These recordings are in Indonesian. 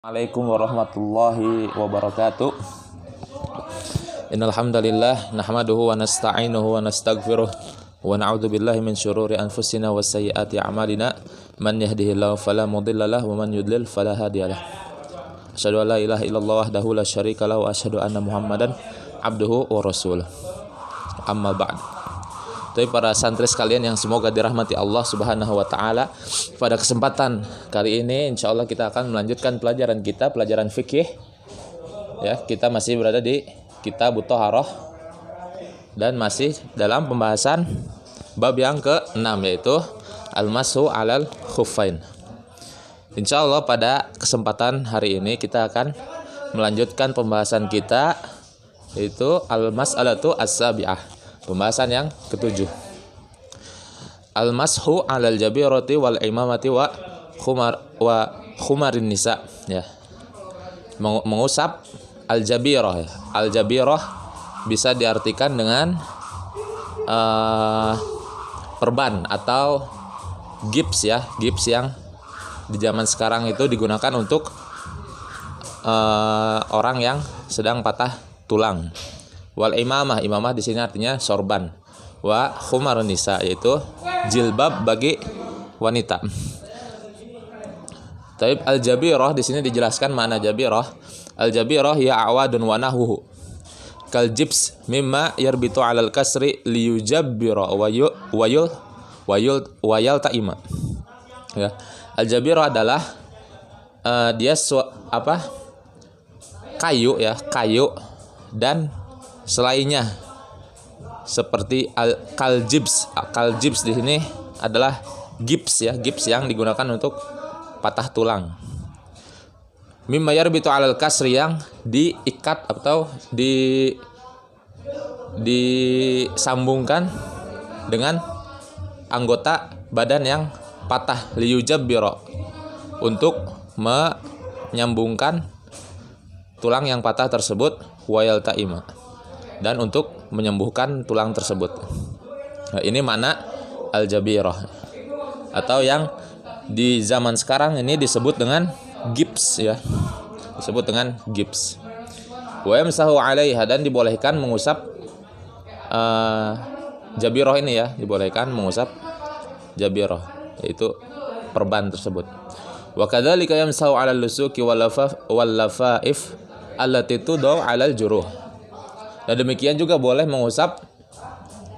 Assalamualaikum warahmatullahi wabarakatuh. Innal hamdalillah nahmaduhu wa nasta'inuhu wa nastaghfiruh wa na'udzu billahi min syururi anfusina wa sayyiati a'malina. Man yahdihillahu fala mudilla lahu wa man yudlil fala hadiyalah. Asyhadu an la ilaha illallah wahdahu la syarika lahu wa asyhadu anna Muhammadan abduhu wa rasuluh. Amma ba'd. Tapi para santri sekalian yang semoga dirahmati Allah Subhanahu wa taala, pada kesempatan kali ini insyaallah kita akan melanjutkan pelajaran kita, pelajaran fikih. Ya, kita masih berada di Kitab Thaharah dan masih dalam pembahasan bab yang ke-6 yaitu al-mashu 'alal khuffain. Insyaallah pada kesempatan hari ini kita akan melanjutkan pembahasan kita yaitu al-mas'alatu as-sabi'ah. Pembahasan yang ke-7. Al-mashu 'alal jabirati wal imamati wa khumarin nisa, ya. Mengusap al-jabirah, ya. Al-jabirah bisa diartikan dengan perban atau gips, ya. Gips yang di zaman sekarang itu digunakan untuk orang yang sedang patah tulang. Wal imamah, imamah di sini artinya sorban. Wa khumarun nisa, yaitu jilbab bagi wanita. Taib al-jabirah di sini dijelaskan mana jabirah. Al-jabirah ya awadun wa nahwuhu. Kal jibs mimma yarbitu 'alal kasri liyujabbira wa yalta'ima. Ya. Al-jabirah adalah kayu, ya, kayu dan selainnya seperti kaljibs. Kaljibs di sini adalah gips, ya, gips yang digunakan untuk patah tulang. Mimma yarbitu 'alal kasri, yang diikat atau disambungkan dengan anggota badan yang patah, liyujabbira, untuk menyambungkan tulang yang patah tersebut, wa yalta'ima, dan untuk menyembuhkan tulang tersebut. Nah, ini makna al-jabirah, atau yang di zaman sekarang ini disebut dengan gips, ya. Disebut dengan gips. Wa yamsahu 'alaiha, dan dibolehkan mengusap jabirah ini, ya, dibolehkan mengusap jabirah, yaitu perban tersebut. Wa kadzalika yamsahu 'alal lusuki wal lafaif allati tudau 'alal juruh. Dan demikian juga boleh mengusap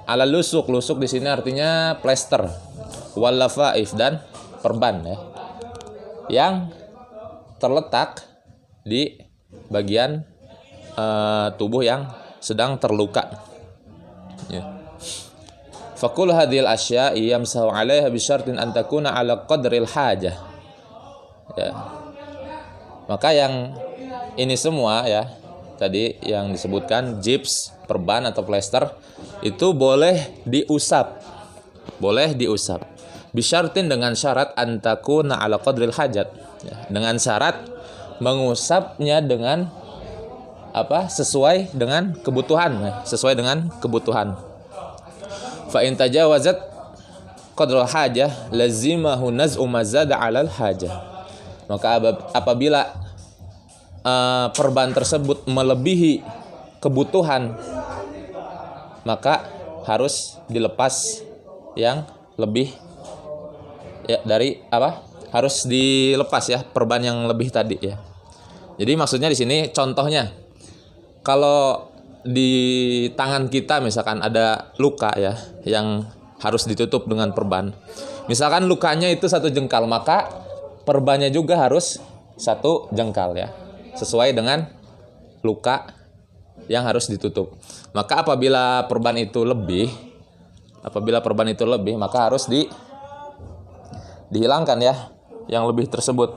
ala lusuk. Lusuk di sini artinya plester. Wal lafaif, dan perban, ya, yang terletak di bagian tubuh yang sedang terluka. Ya. Fakul hadhil asya'i yamsahu 'alaiha bi syartin an takuna 'ala qadril hajah. Ya. Maka yang ini semua, ya, tadi yang disebutkan gips, perban atau plester, itu boleh diusap. Boleh diusap. Bisyartin, dengan syarat antakuna ala qadril hajat. Ya, dengan syarat mengusapnya dengan sesuai dengan kebutuhan, ya, sesuai dengan kebutuhan. Fa in tajawazat qadrul hajah lazimahu naz'u mazada 'alal hajah. Maka apabila perban tersebut melebihi kebutuhan, maka harus dilepas yang lebih, ya, dari harus dilepas, ya, perban yang lebih tadi, ya. Jadi maksudnya di sini contohnya, kalau di tangan kita misalkan ada luka, ya, yang harus ditutup dengan perban. Misalkan lukanya itu 1 jengkal, maka perbannya juga harus 1 jengkal, ya, sesuai dengan luka yang harus ditutup. Maka apabila perban itu lebih, maka harus dihilangkan, ya, yang lebih tersebut.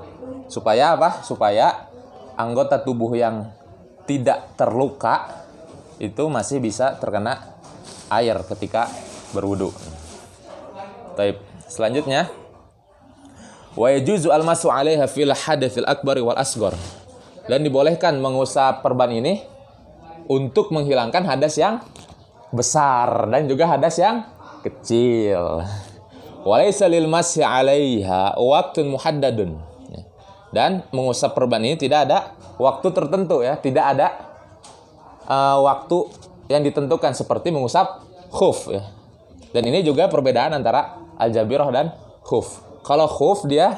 Supaya Supaya anggota tubuh yang tidak terluka itu masih bisa terkena air ketika berwudu. Baik, selanjutnya wa yajuzu al-masu 'alaiha fil hadatsil akbari wal asghar. Dan dibolehkan mengusap perban ini untuk menghilangkan hadas yang besar dan juga hadas yang kecil. Walaysa lil masyi 'alaiha waqtun muhaddadun. Dan mengusap perban ini tidak ada waktu tertentu ya, tidak ada waktu yang ditentukan seperti mengusap khuf ya. Dan ini juga perbedaan antara al-jabirah dan khuf. Kalau khuf dia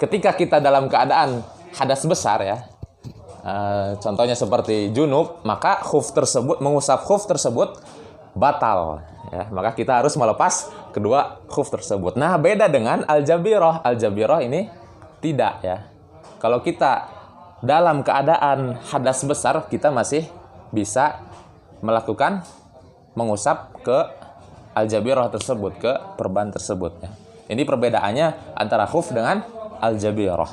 ketika kita dalam keadaan hadas besar ya, contohnya seperti junub, maka khuf tersebut, mengusap khuf tersebut batal ya, maka kita harus melepas kedua khuf tersebut. Nah, beda dengan al-jabirah. Al-jabirah ini tidak ya. Kalau kita dalam keadaan hadas besar, kita masih bisa melakukan mengusap ke al-jabirah tersebut, ke perban tersebut ya. Ini perbedaannya antara khuf dengan al-jabirah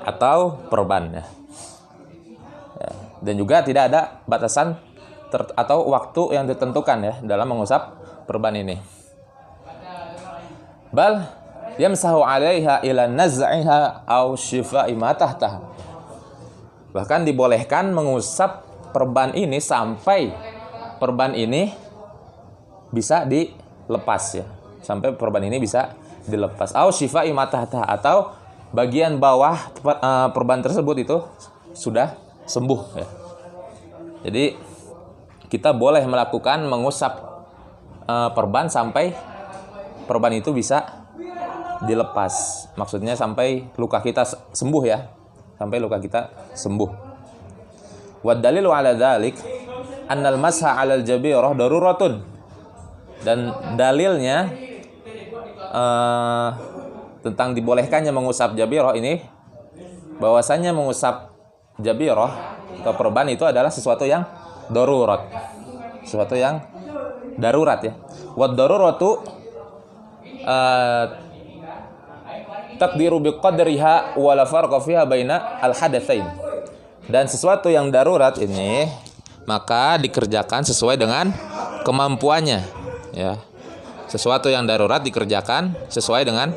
atau perban ya. Dan juga tidak ada batasan atau waktu yang ditentukan ya dalam mengusap perban ini. Bal yamsahu 'alaiha ila naz'iha aw shifa'i ma tahtaha. Bahkan dibolehkan mengusap perban ini sampai perban ini bisa dilepas ya. Sampai perban ini bisa dilepas. Aw shifa'i ma tahtaha, atau bagian bawah perban tersebut itu sudah sembuh ya. Jadi kita boleh melakukan mengusap perban sampai perban itu bisa dilepas. Maksudnya sampai luka kita sembuh ya. Sampai luka kita sembuh. Wa dalilu ala dzalik annal masha 'alal jabirah daruratun. Dan dalilnya tentang dibolehkannya mengusap jabirah ini, bahwasanya mengusap jabirah atau perban itu adalah sesuatu yang darurat, sesuatu yang darurat ya. Wad daruratu taqdiru biqadriha wa la farqa fiha baina al hadatsain. Dan sesuatu yang darurat ini maka dikerjakan sesuai dengan kemampuannya ya. Sesuatu yang darurat dikerjakan sesuai dengan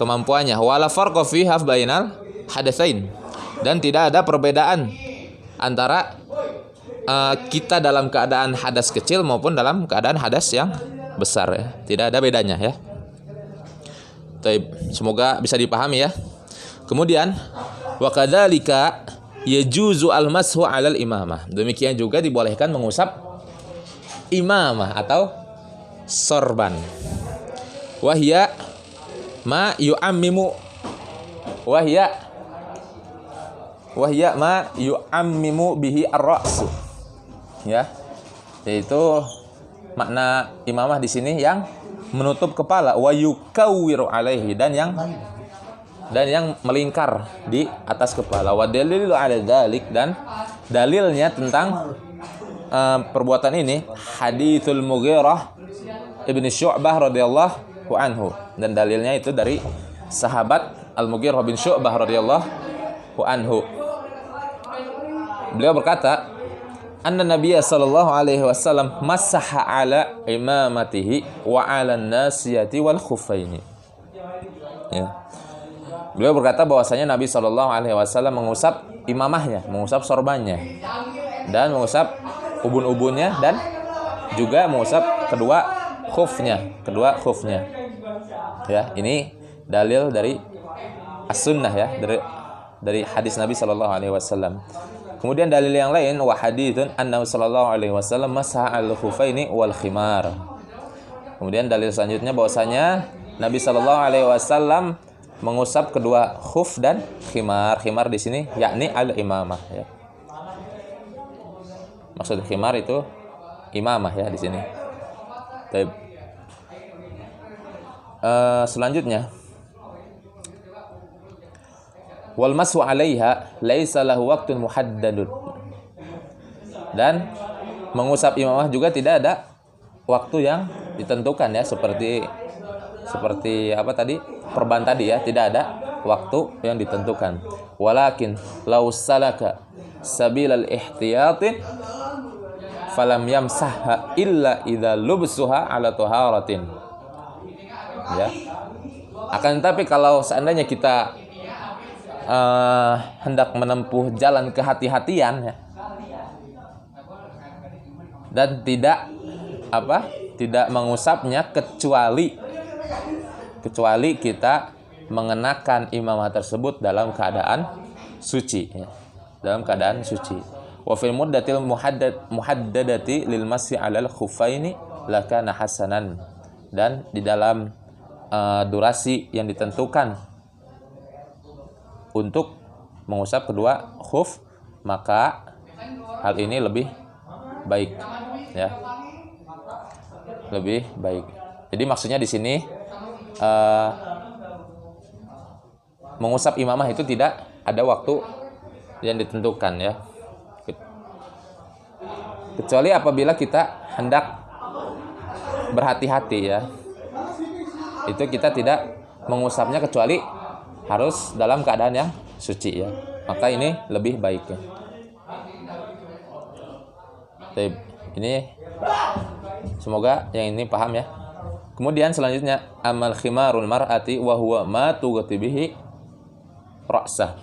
kemampuannya. Wa la farqa fiha bainal hadatsain. Dan tidak ada perbedaan antara kita dalam keadaan hadas kecil maupun dalam keadaan hadas yang besar ya. Tidak ada bedanya ya. Semoga bisa dipahami ya. Kemudian wa kadzalika yajuzu al-mashu 'alal imamah. Demikian juga dibolehkan mengusap imamah atau sorban. Wahya ma yu'ammimu wahya ma yu'ammimu bihi ar-ra's. Ya. Yaitu makna imamah di sini yang menutup kepala, wa yukawwiru alaihi, dan yang melingkar di atas kepala. Wa dalilu ala dzalik, dan dalilnya tentang perbuatan ini haditsul Mughirah ibn Syu'bah radhiyallahu anhu, dan dalilnya itu dari sahabat Al-Mughirah bin Syu'bah radhiyallahu anhu. Beliau berkata, anna Nabiya sallallahu alaihi wasallam masaha ala imamatihi wa ala nasiyati wal khuffaini. Ya. Beliau berkata bahwasanya Nabi sallallahu alaihi wasallam mengusap imamahnya, mengusap sorbannya, dan mengusap ubun-ubunnya, dan juga mengusap kedua khufnya. Ya, ini dalil dari as-sunnah ya, dari hadis Nabi sallallahu alaihi wasallam. Kemudian dalil yang lain, wa haditsun annahu sallallahu alaihi wasallam masaha al-khuffaini wal khimar. Kemudian dalil selanjutnya bahwasanya Nabi sallallahu alaihi wasallam mengusap kedua khuf dan khimar. Khimar di sini yakni al-imamah ya. Maksud khimar itu imamah ya di sini. Baik. Selanjutnya, wal masu 'alaiha laisa lahu waqtun muhaddadun. Dan mengusap imamah juga tidak ada waktu yang ditentukan ya, seperti apa tadi? Perban tadi ya, tidak ada waktu yang ditentukan. Walakin law salaka sabilal ihtiyatin falam yamsahha illa idza lubsuha ala taharatin. Ya. Akan tetapi kalau seandainya kita hendak menempuh jalan kehati-hatian ya, dan tidak mengusapnya kecuali kita mengenakan imamah tersebut dalam keadaan suci ya. Dalam keadaan suci. Wa fil muddatil muhaddadati lil masyi 'alal khuffaini lakana hasanan. Dan di dalam durasi yang ditentukan untuk mengusap kedua khuf, maka hal ini lebih baik ya. Lebih baik. Jadi maksudnya di sini mengusap imamah itu tidak ada waktu yang ditentukan ya. Kecuali apabila kita hendak berhati-hati ya. Itu kita tidak mengusapnya kecuali harus dalam keadaan yang suci ya. Maka ini lebih baik ya. Ini semoga yang ini paham ya. Kemudian selanjutnya amal khimarul mar'ati wa huwa ma tughti bihi ra'sah.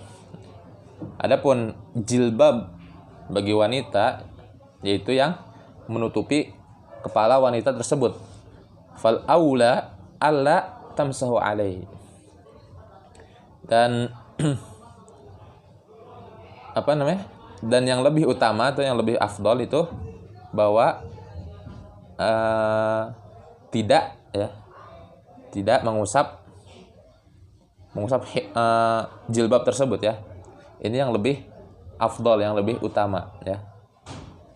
Adapun jilbab bagi wanita yaitu yang menutupi kepala wanita tersebut. Fal aula alla tamsahu alaihi. Dan apa namanya? Dan yang lebih utama atau yang lebih afdol itu bahwa tidak mengusap jilbab tersebut ya. Ini yang lebih afdol, yang lebih utama ya.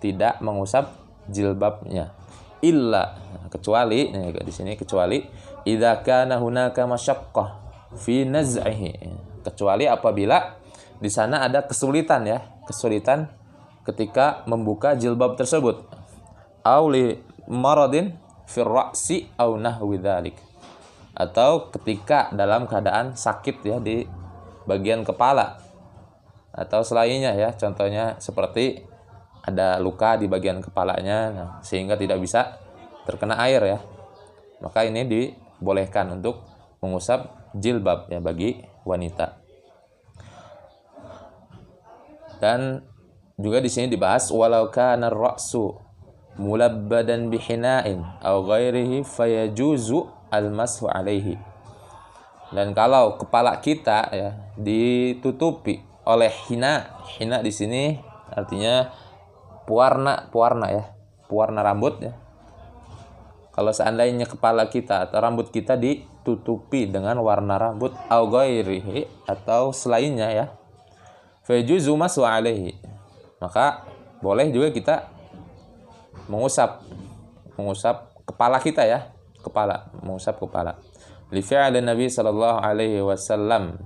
Tidak mengusap jilbabnya. Illa, kecuali di sini kecuali idza kana hunaka masyaqqah fi naz'ihi. Kecuali apabila di sana ada kesulitan ya, kesulitan ketika membuka jilbab tersebut. Au li maradin fi ra'si au nahwi dzalik. Atau ketika dalam keadaan sakit ya di bagian kepala atau selainnya ya, contohnya seperti ada luka di bagian kepalanya sehingga tidak bisa terkena air ya. Maka ini dibolehkan untuk mengusap jilbab ya bagi wanita. Dan juga di sini dibahas walau kana ar-ra'su mulabbadan bihina'in aw ghairihi fayajuzu al-mashu alaihi. Dan kalau kepala kita ya ditutupi oleh hina di sini artinya pewarna ya, pewarna rambut ya. Kalau seandainya kepala kita atau rambut kita ditutupi dengan warna rambut au ghairihi atau selainnya ya, fajuzu masu alaihi, maka boleh juga kita mengusap kepala kita ya, mengusap kepala. Li fi'li Nabi sallallahu alaihi wasallam,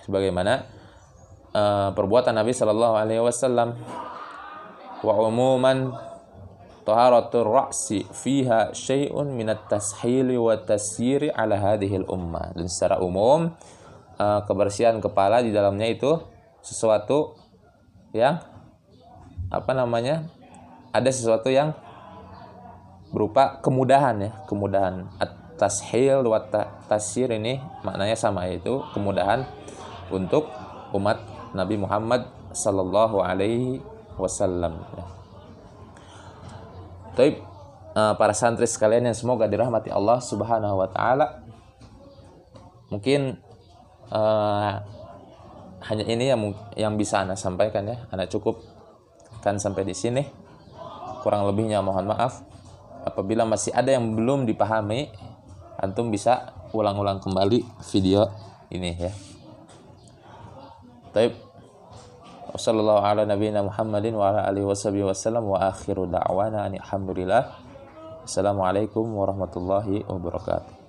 sebagaimana perbuatan Nabi sallallahu alaihi wasallam. Wa umuman taharatul ra'si fiha syai'un minat tashili wa tasyiri ala hadhil ummah. Dan secara umum kebersihan kepala di dalamnya itu sesuatu yang ada sesuatu yang berupa kemudahan ya, kemudahan. At-tashil wa tasyir ini maknanya sama, yaitu kemudahan untuk umat Nabi Muhammad sallallahu alaihi wasallam. Baik, para santri sekalian yang semoga dirahmati Allah Subhanahu wa taala. Mungkin hanya ini yang bisa Ana sampaikan ya. Ana cukupkan sampai di sini. Kurang lebihnya mohon maaf. Apabila masih ada yang belum dipahami, antum bisa ulang-ulang kembali video ini ya. Baik. Wassallallahu ala nabiyina Muhammadin wa ala alihi wasallam wa akhiru da'wana alhamdulillah. Assalamualaikum warahmatullahi wabarakatuh.